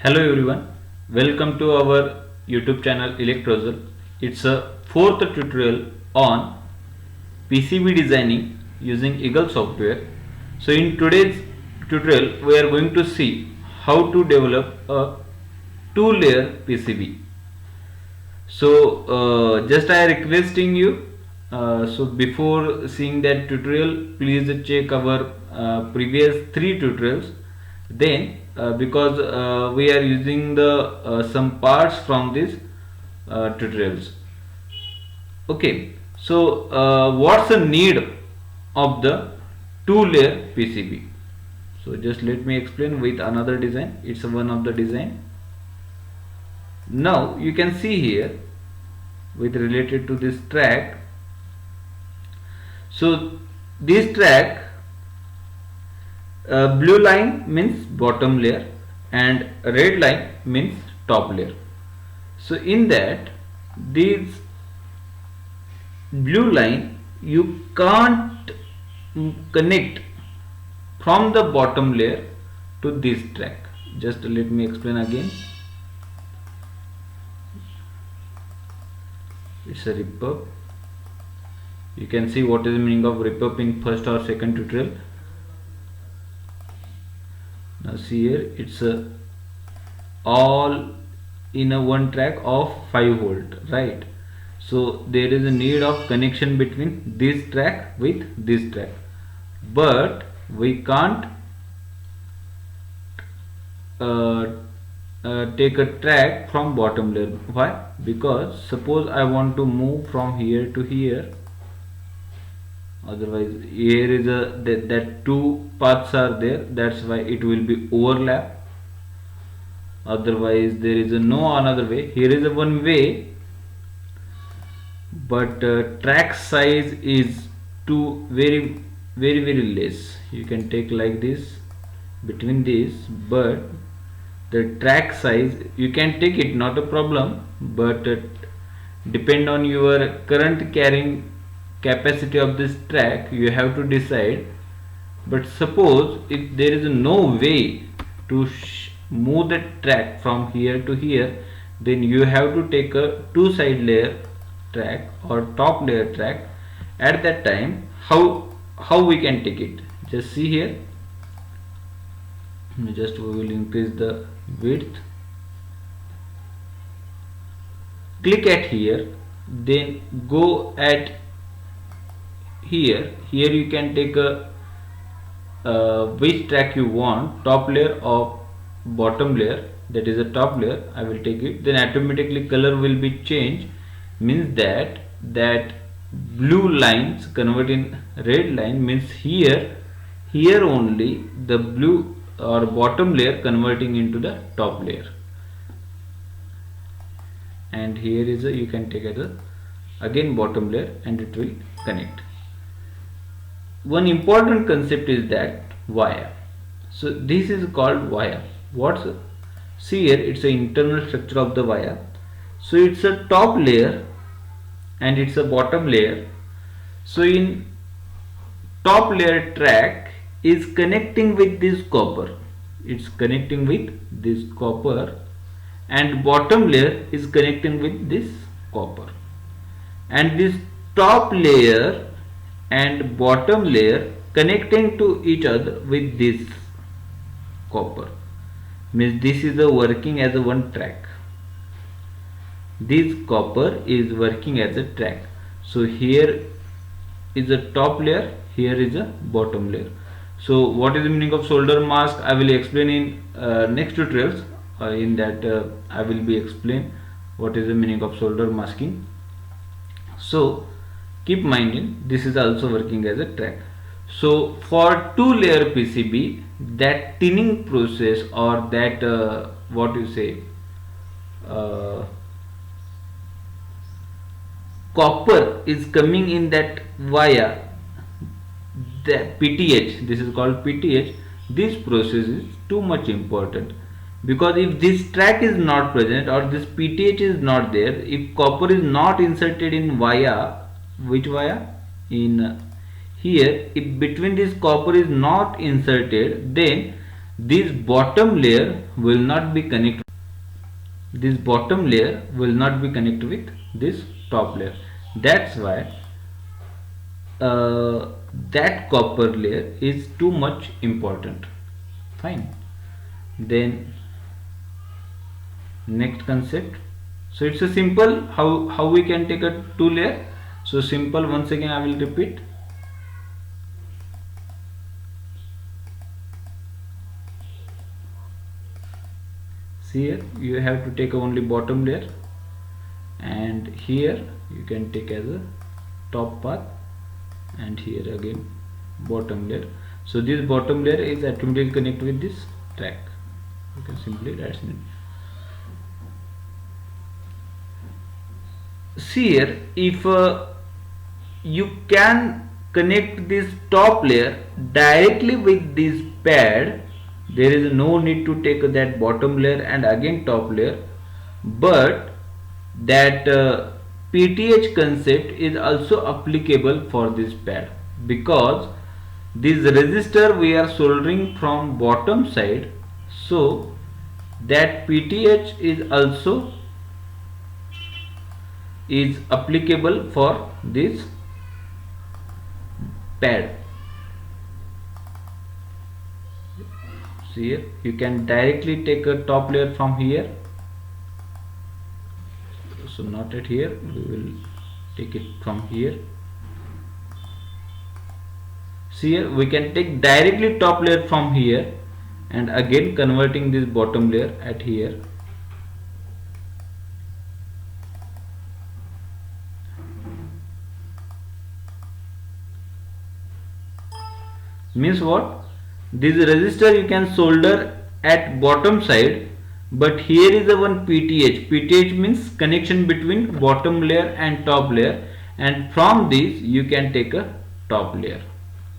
Hello everyone, welcome to our YouTube channel Electrozel. It's a fourth tutorial on PCB designing using Eagle software. So in today's tutorial we are going to see how to develop a two-layer PCB. So just I requesting you, so before seeing that tutorial please check our previous three tutorials. Then because we are using the some parts from these tutorials. Okay, so what's the need of the two-layer PCB? So just let me explain with another design. It's one of the design. Now you can see here with related to this track. So this track, blue line means bottom layer and red line means top layer. So in that, this blue line you can't connect from the bottom layer to this track. Just let me explain again. It's a repurb. You can see what is the meaning of repurb in first or second tutorial. Now see here, it's all in a one track of 5 volt, right? So there is a need of connection between this track with this track, but we can't take a track from bottom layer. Why? Because suppose I want to move from here to here, otherwise here is a that two paths are there, that's why it will be overlap. Otherwise there is no another way. Here is a one way, but track size is too very less. You can take like this between this, but the track size you can take it, not a problem, but depend on your current carrying capacity of this track, you have to decide. But suppose if there is no way to move the track from here to here, then you have to take a two side layer track or top layer track. At that time, how we can take it? Just see here. Just we will increase the width. Click at here, then go at here. Here you can take a which track you want, top layer or bottom layer. That is a top layer. I will take it. Then automatically color will be changed. Means that blue lines convert in red line, means here only the blue or bottom layer converting into the top layer, and here is a you can take as a again bottom layer and it will connect. One important concept is that wire. So this is called wire. What's see here, it's an internal structure of the wire. So it's a top layer and it's a bottom layer. So in top layer track is connecting with this copper, it's connecting with this copper, and bottom layer is connecting with this copper, and this top layer and bottom layer connecting to each other with this copper, means this is the working as a one track. This copper is working as a track. So here is a top layer, here is a bottom layer. So what is the meaning of solder mask? I will explain in next tutorials. In that I will be explain what is the meaning of solder masking. So keep mind in this is also working as a track. So for two layer PCB, that tinning process or that what you say copper is coming in that via the PTH, this is called PTH. This process is too much important, because if this track is not present or this PTH is not there, if copper is not inserted in via, which via? In here, if between this copper is not inserted, then this bottom layer will not be connected, this bottom layer will not be connected with this top layer. That's why that copper layer is too much important. Fine. Then next concept, so it's a simple how we can take a two layer. So simple, once again I will repeat. See here, you have to take only bottom layer, and here you can take as a top path, and here again bottom layer. So this bottom layer is automatically connected with this track. You can simply write it. See here, if you can connect this top layer directly with this pad, there is no need to take that bottom layer and again top layer. But that PTH concept is also applicable for this pad, because this resistor we are soldering from bottom side, so that PTH is also is applicable for this pad. See here, you can directly take a top layer from here. So not at here, we will take it from here. See here, we can take directly top layer from here, and again converting this bottom layer at here. Means what? This resistor you can solder at bottom side, but here is the one PTH. PTH means connection between bottom layer and top layer, and from this you can take a top layer.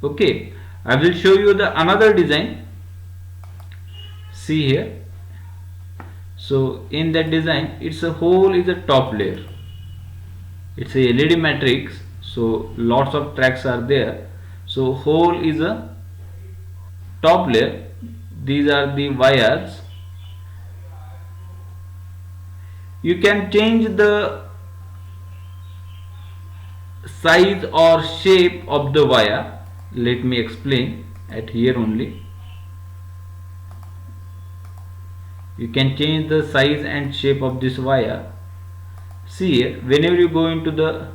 Okay, I will show you the another design. See here. So in that design, it's a whole is a top layer. It's a LED matrix, so lots of tracks are there. So whole is a top layer. These are the wires. You can change the size or shape of the wire. Let me explain at here only. You can change the size and shape of this wire. See here, whenever you go into the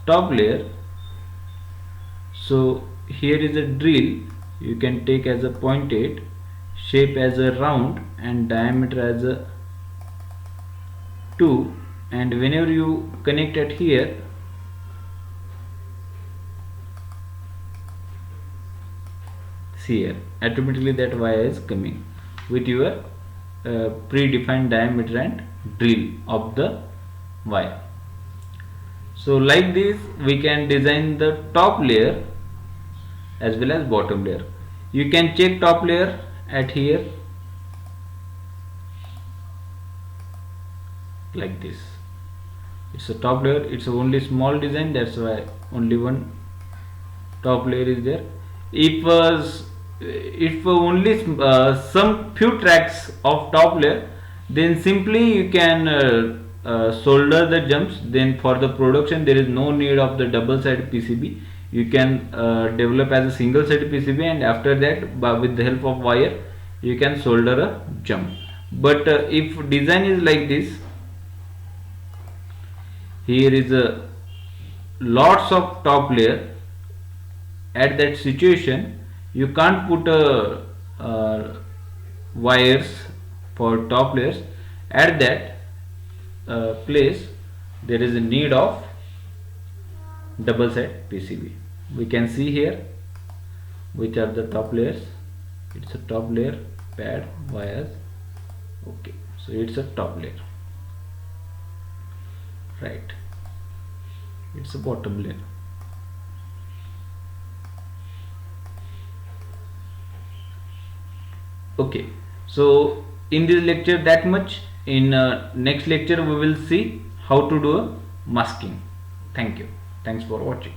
top layer, so here is a drill. You can take as a pointed, shape as a round, and diameter as a 2, and whenever you connect it here, see here, automatically that wire is coming with your predefined diameter and drill of the wire. So like this we can design the top layer as well as bottom layer. You can check top layer at here like this. It's a top layer, it's only small design, that's why only one top layer is there. If only some few tracks of top layer, then simply you can solder the jumps. Then for the production there is no need of the double sided PCB. You can develop as a single sided PCB, and after that with the help of wire you can solder a jump. But if design is like this, here is a lots of top layer, at that situation you can't put wires for top layers. At that place there is a need of double side PCB. We can see here which are the top layers. It's a top layer, pad, wires. Okay, so it's a top layer, right? It's a bottom layer. Okay, so in this lecture that much. In next lecture we will see how to do a masking. Thank you. Thanks for watching.